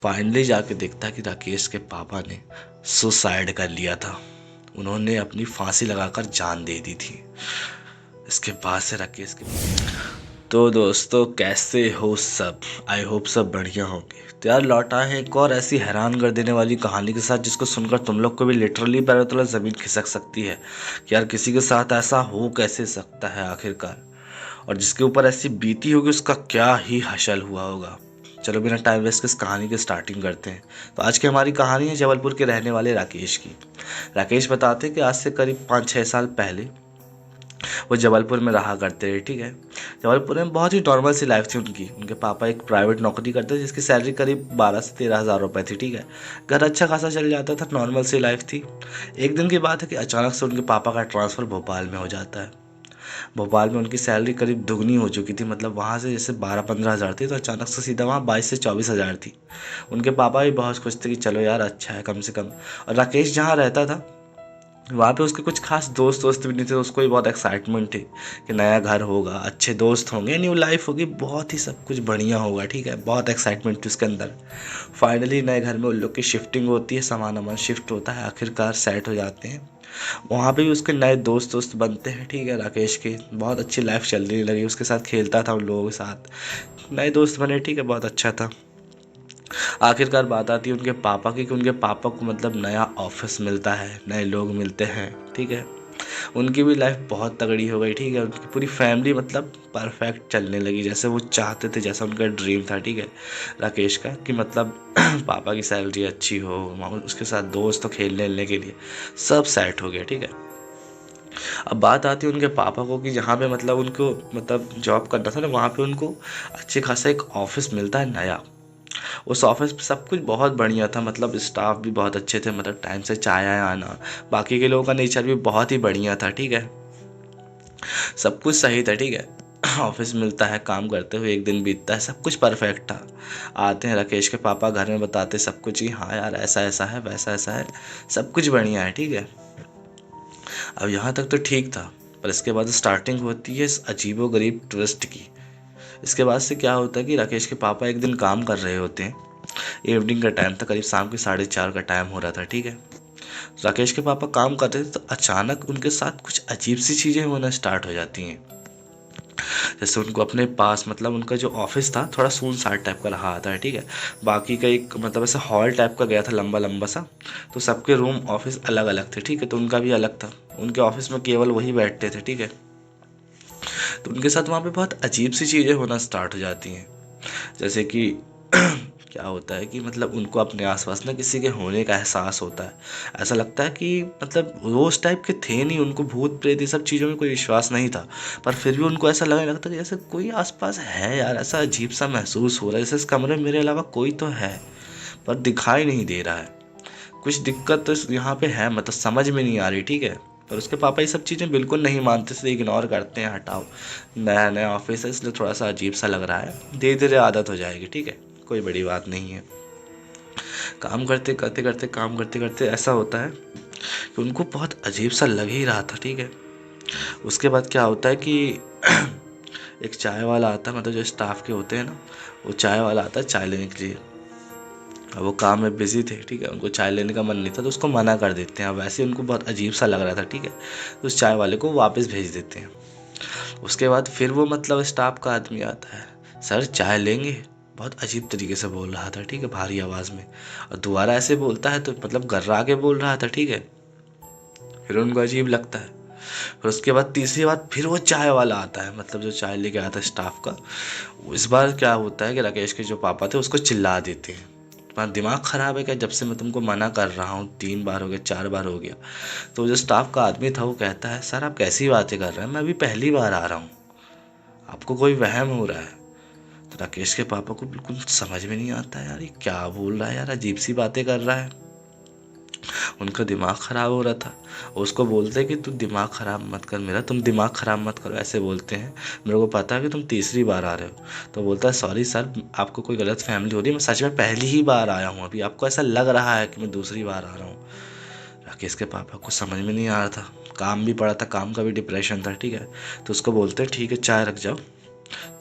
Finally जाके देखता है कि राकेश के पापा ने सुसाइड कर लिया था। उन्होंने अपनी फांसी लगाकर जान दे दी थी। इसके बाद से राकेश के तो दोस्तों कैसे हो सब। आई होप सब बढ़िया होंगे। तो यार लौटा है एक और ऐसी हैरान कर देने वाली कहानी के साथ जिसको सुनकर तुम लोग को भी लिटरली पैरों तले ज़मीन खिसक सकती है कि यार किसी के साथ ऐसा हो कैसे सकता है आखिरकार, और जिसके ऊपर ऐसी बीती होगी उसका क्या ही हशल हुआ होगा। चलो बिना टाइम वेस्ट के इस कहानी की स्टार्टिंग करते हैं। तो आज की हमारी कहानी है जबलपुर के रहने वाले राकेश की। राकेश बताते हैं कि आज से करीब 5-6 साल पहले वो जबलपुर में रहा करते थे। ठीक है, जबलपुर में बहुत ही नॉर्मल सी लाइफ थी उनकी। उनके पापा एक प्राइवेट नौकरी करते थे जिसकी सैलरी करीब 12 से 13 हज़ार रुपये थी। ठीक है, घर अच्छा खासा चल जाता था, नॉर्मल सी लाइफ थी। एक दिन की बात है कि अचानक से उनके पापा का ट्रांसफ़र भोपाल में हो जाता है। भोपाल में उनकी सैलरी करीब दुगनी हो चुकी थी, मतलब वहाँ से जैसे 12-15 हज़ार थी तो अचानक से सीधा वहाँ 22 से 24 हज़ार थी। उनके पापा भी बहुत खुश थे कि चलो यार अच्छा है कम से कम। और राकेश जहाँ रहता था वहाँ पे उसके कुछ खास दोस्त भी नहीं थे, उसको भी बहुत एक्साइटमेंट थी कि नया घर होगा, अच्छे दोस्त होंगे, न्यू लाइफ होगी, बहुत ही सब कुछ बढ़िया होगा। ठीक है, बहुत एक्साइटमेंट थी उसके अंदर। फाइनली नए घर में उन लोग की शिफ्टिंग होती है, सामान वामान शिफ्ट होता है, आखिरकार सेट हो जाते हैं। वहाँ पे भी उसके नए दोस्त बनते हैं। ठीक है, राकेश की बहुत अच्छी लाइफ चलने लगी, उसके साथ खेलता था उन लोगों के साथ, नए दोस्त बने। ठीक है, बहुत अच्छा था। आखिरकार बात आती है उनके पापा की कि उनके पापा को मतलब नया ऑफिस मिलता है, नए लोग मिलते हैं। ठीक है, उनकी भी लाइफ बहुत तगड़ी हो गई। ठीक है, उनकी पूरी फैमिली मतलब परफेक्ट चलने लगी जैसे वो चाहते थे, जैसा उनका ड्रीम था। ठीक है, राकेश का कि मतलब पापा की सैलरी अच्छी हो, उसके साथ दोस्त तो खेलने वेलने के लिए सब सेट हो गया। ठीक है, अब बात आती है उनके पापा को कि जहाँ पे मतलब उनको मतलब जॉब करना था ना, वहाँ पे उनको अच्छे खासा एक ऑफिस मिलता है नया। उस ऑफिस में सब कुछ बहुत बढ़िया था, मतलब स्टाफ भी बहुत अच्छे थे, मतलब टाइम से चाय आया आना, बाकी के लोगों का नेचर भी बहुत ही बढ़िया था। ठीक है, सब कुछ सही था। ठीक है, ऑफिस मिलता है, काम करते हुए एक दिन बीतता है, सब कुछ परफेक्ट था। आते हैं राकेश के पापा, घर में बताते सब कुछ कि हाँ यार ऐसा ऐसा है, वैसा ऐसा है, सब कुछ बढ़िया है। ठीक है, अब यहाँ तक तो ठीक था, पर इसके बाद स्टार्टिंग होती है इस अजीबो गरीब ट्विस्ट की। इसके बाद से क्या होता है कि राकेश के पापा एक दिन काम कर रहे होते हैं, इवनिंग का टाइम था, करीब शाम के 4:30 का टाइम हो रहा था। ठीक है, राकेश के पापा काम कर रहे थे तो अचानक उनके साथ कुछ अजीब सी चीज़ें होना स्टार्ट हो जाती हैं। जैसे उनको अपने पास मतलब उनका जो ऑफिस था थोड़ा सुनसान टाइप का रहा था। ठीक है, बाकी का एक मतलब ऐसा हॉल टाइप का गया था लंबा लंबा सा, तो सबके रूम ऑफिस अलग अलग थे। ठीक है, तो उनका भी अलग था, उनके ऑफिस में केवल वही बैठते थे। ठीक है, तो उनके साथ वहाँ पे बहुत अजीब सी चीज़ें होना स्टार्ट हो जाती हैं। जैसे कि क्या होता है कि मतलब उनको अपने आसपास ना किसी के होने का एहसास होता है। ऐसा लगता है कि मतलब वो उस टाइप के थे नहीं, उनको भूत प्रेत ये सब चीज़ों में कोई विश्वास नहीं था, पर फिर भी उनको ऐसा लगने लगता कि जैसे कोई आसपास है यार, ऐसा अजीब सा महसूस हो रहा है जैसे इस कमरे में मेरे अलावा कोई तो है पर दिखाई नहीं दे रहा है। कुछ दिक्कत तो यहाँ पे है, मतलब समझ में नहीं आ रही। ठीक है, पर उसके पापा ये सब चीज़ें बिल्कुल नहीं मानते थे, इग्नोर करते हैं, हटाओ, नया नया ऑफिस है इसलिए थोड़ा सा अजीब सा लग रहा है, धीरे धीरे आदत हो जाएगी। ठीक है, कोई बड़ी बात नहीं है। काम करते करते करते काम करते करते ऐसा होता है कि उनको बहुत अजीब सा लग ही रहा था। ठीक है, उसके बाद क्या होता है कि एक चाय वाला आता है, मतलब जो स्टाफ के होते हैं ना, वो चाय वाला आता है चाय लेने के लिए। अब वो काम में बिजी थे। ठीक है, उनको चाय लेने का मन नहीं था तो उसको मना कर देते हैं। अब वैसे उनको बहुत अजीब सा लग रहा था। ठीक है, तो उस चाय वाले को वापस भेज देते हैं। उसके बाद फिर वो मतलब स्टाफ का आदमी आता है, सर चाय लेंगे, बहुत अजीब तरीके से बोल रहा था। ठीक है, भारी आवाज़ में, और दोबारा ऐसे बोलता है तो मतलब गर्रा के बोल रहा था। ठीक है, फिर उनको अजीब लगता है। फिर उसके बाद तीसरी बार फिर वो चाय वाला आता है, मतलब जो चाय लेके आता है स्टाफ का। इस बार क्या होता है कि राकेश के जो पापा थे उसको चिल्ला देते हैं, तुम्हारा दिमाग ख़राब है क्या, जब से मैं तुमको मना कर रहा हूँ 3 बार हो गया, 4 बार हो गया। तो जो स्टाफ का आदमी था वो कहता है, सर आप कैसी बातें कर रहे हैं, मैं अभी पहली बार आ रहा हूँ, आपको कोई वहम हो रहा है। तो राकेश के पापा को बिल्कुल समझ में नहीं आता है, यार ये क्या बोल रहा है, यार अजीब सी बातें कर रहा है। उनका दिमाग ख़राब हो रहा था। उसको बोलते हैं कि तू दिमाग ख़राब मत कर मेरा, तुम दिमाग ख़राब मत करो, ऐसे बोलते हैं, मेरे को पता है कि तुम तीसरी बार आ रहे हो। तो बोलता है सॉरी सर, आपको कोई गलत फैमिली हो रही है, मैं सच में पहली ही बार आया हूँ, अभी आपको ऐसा लग रहा है कि मैं दूसरी बार आ रहा हूँ। राकेश के पापा को समझ में नहीं आ रहा था, काम भी पड़ा था, काम का भी डिप्रेशन था। ठीक है, तो उसको बोलते हैं ठीक है चाय रख जाओ,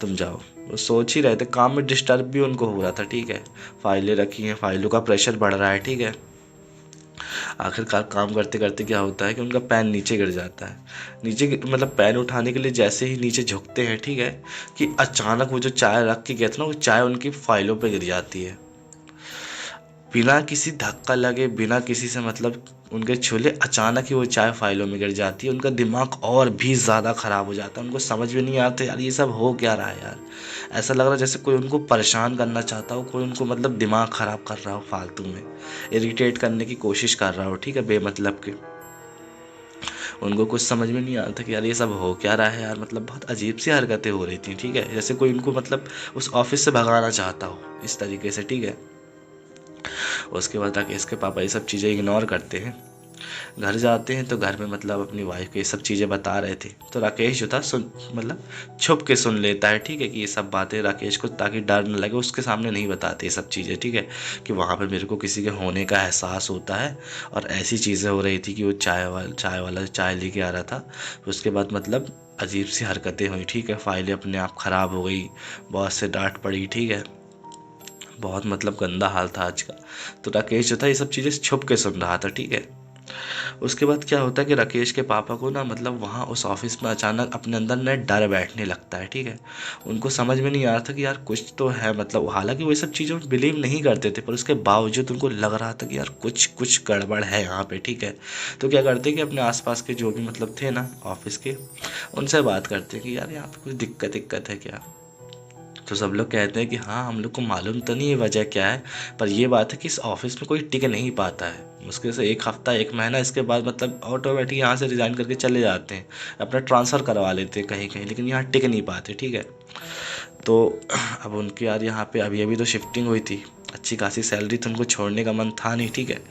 तुम जाओ। वो सोच ही रहे थे, काम में डिस्टर्ब भी उनको हो रहा था, ठीक है, फाइलें रखी हैं, फाइलों का प्रेशर बढ़ रहा है, ठीक है। आखिरकार काम करते करते क्या होता है कि उनका पैन नीचे गिर जाता है। मतलब पैन उठाने के लिए जैसे ही नीचे झुकते हैं, ठीक है, कि अचानक वो जो चाय रख के गए थे ना, वो चाय उनकी फाइलों पे गिर जाती है। बिना किसी धक्का लगे, बिना किसी से मतलब उनके छूले, अचानक ही वो चाय फाइलों में गिर जाती है। उनका दिमाग और भी ज़्यादा ख़राब हो जाता है। उनको समझ में नहीं आता यार ये सब हो क्या रहा है यार। ऐसा लग रहा है जैसे कोई उनको परेशान करना चाहता हो, कोई उनको मतलब दिमाग ख़राब कर रहा हो, फालतू में इरिटेट करने की कोशिश कर रहा हो, ठीक है, बेमतलब के। उनको कुछ समझ में नहीं आता कि यार ये सब हो क्या रहा है यार। मतलब बहुत अजीब सी हरकतें हो रही थी, ठीक है, जैसे कोई उनको मतलब उस ऑफिस से भगाना चाहता हो, इस तरीके से, ठीक है। उसके बाद राकेश के पापा ये सब चीज़ें इग्नोर करते हैं। घर जाते हैं तो घर में मतलब अपनी वाइफ को ये सब चीज़ें बता रहे थे, तो राकेश जो था सुन मतलब छुप के सुन लेता है, ठीक है, कि ये सब बातें राकेश को, ताकि डर न लगे, उसके सामने नहीं बताते ये सब चीज़ें, ठीक है, कि वहाँ पे मेरे को किसी के होने का एहसास होता है। और ऐसी चीज़ें हो रही थी कि वो चाय वाला चाय लेके आ रहा था। उसके बाद मतलब अजीब सी हरकतें हुई, ठीक है, फाइलें अपने आप ख़राब हो गई, बॉस से डांट पड़ी, ठीक है, बहुत मतलब गंदा हाल था आज का। तो राकेश जो था ये सब चीज़ें छुप के सुन रहा था, ठीक है। उसके बाद क्या होता है कि राकेश के पापा को ना मतलब वहाँ उस ऑफिस में अचानक अपने अंदर ना डर बैठने लगता है, ठीक है। उनको समझ में नहीं आ रहा था कि यार कुछ तो है, मतलब हालांकि वो सब चीज़ों में बिलीव नहीं करते थे, पर उसके बावजूद उनको लग रहा था कि यार कुछ कुछ गड़बड़ है यहाँ पे, ठीक है। तो क्या करते कि अपने आसपास के जो भी मतलब थे ना ऑफिस के, उनसे बात करते कि यार यहाँ पे कुछ दिक्कत है क्या। तो सब लोग कहते हैं कि हाँ, हम लोग को मालूम तो नहीं है वजह क्या है, पर ये बात है कि इस ऑफिस में कोई टिक नहीं पाता है। मुश्किल से एक हफ्ता, एक महीना, इसके बाद मतलब ऑटोमेटिक यहाँ से रिज़ाइन करके चले जाते हैं, अपना ट्रांसफ़र करवा लेते हैं कहीं कहीं, लेकिन यहाँ टिक नहीं पाते, ठीक है। तो अब उनके यार यहाँ पे अभी अभी तो शिफ्टिंग हुई थी, अच्छी खासी सैलरी, तो उनको छोड़ने का मन था नहीं, ठीक है।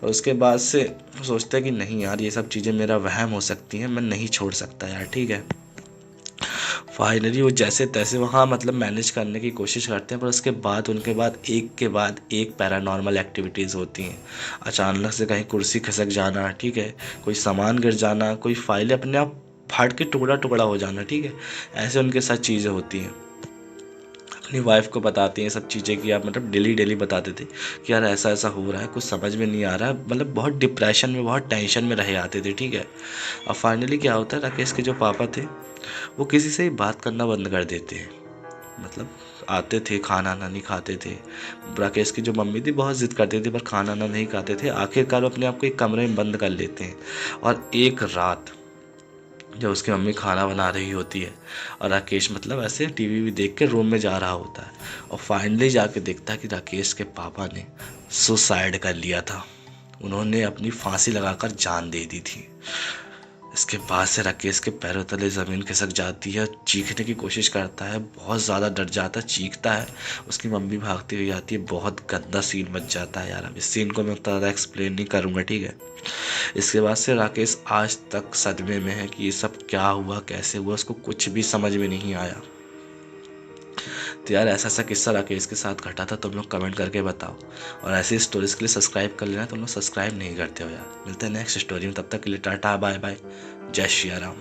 और उसके बाद से सोचते हैं कि नहीं यार ये सब चीज़ें मेरा वहम हो सकती हैं, मैं नहीं छोड़ सकता यार, ठीक है। फाइनली वो जैसे तैसे वहाँ मतलब मैनेज करने की कोशिश करते हैं, पर उसके बाद उनके बाद एक पैरानॉर्मल एक्टिविटीज़ होती हैं। अचानक से कहीं कुर्सी खिसक जाना, ठीक है, कोई सामान गिर जाना, कोई फाइलें अपने आप फाड़ के टुकड़ा टुकड़ा हो जाना, ठीक है। ऐसे उनके साथ चीज़ें होती हैं। अपनी वाइफ को बताते हैं सब चीज़ें कि आप मतलब डेली डेली बताते थे कि यार ऐसा ऐसा हो रहा है, कुछ समझ में नहीं आ रहा है, मतलब बहुत डिप्रेशन में, बहुत टेंशन में रहे आते थे, ठीक है। और फाइनली क्या होता है, राकेश के जो पापा थे वो किसी से ही बात करना बंद कर देते हैं। मतलब आते थे, खाना ना नहीं खाते थे। राकेश की जो मम्मी थी बहुत ज़िद करती थी, पर खाना ना नहीं खाते थे। आखिरकार वो अपने आप को एक कमरे में बंद कर लेते हैं। और एक रात जब उसकी मम्मी खाना बना रही होती है और राकेश मतलब ऐसे टीवी भी देख के रूम में जा रहा होता है, और फाइनली जाके देखता है कि राकेश के पापा ने सुसाइड कर लिया था। उन्होंने अपनी फांसी लगाकर जान दे दी थी। इसके बाद से राकेश के पैरों तले ज़मीन खिसक जाती है, चीखने की कोशिश करता है, बहुत ज़्यादा डर जाता है, चीखता है। उसकी मम्मी भागती हुई आती है, बहुत गंदा सीन बच जाता है यार। अब इस सीन को मैं उतना ज़्यादा एक्सप्लेन नहीं करूँगा, ठीक है। इसके बाद से राकेश आज तक सदमे में है कि ये सब क्या हुआ, कैसे हुआ, उसको कुछ भी समझ में नहीं आया। तो यार ऐसा ऐसा किस्सा राकेश के साथ घटा था, तुम लोग कमेंट करके बताओ। और ऐसी स्टोरीज के लिए सब्सक्राइब कर लेना, तुम लोग सब्सक्राइब नहीं करते हो यार। मिलते हैं नेक्स्ट स्टोरी में, तब तक के लिए टाटा बाय बाय, जय श्री राम।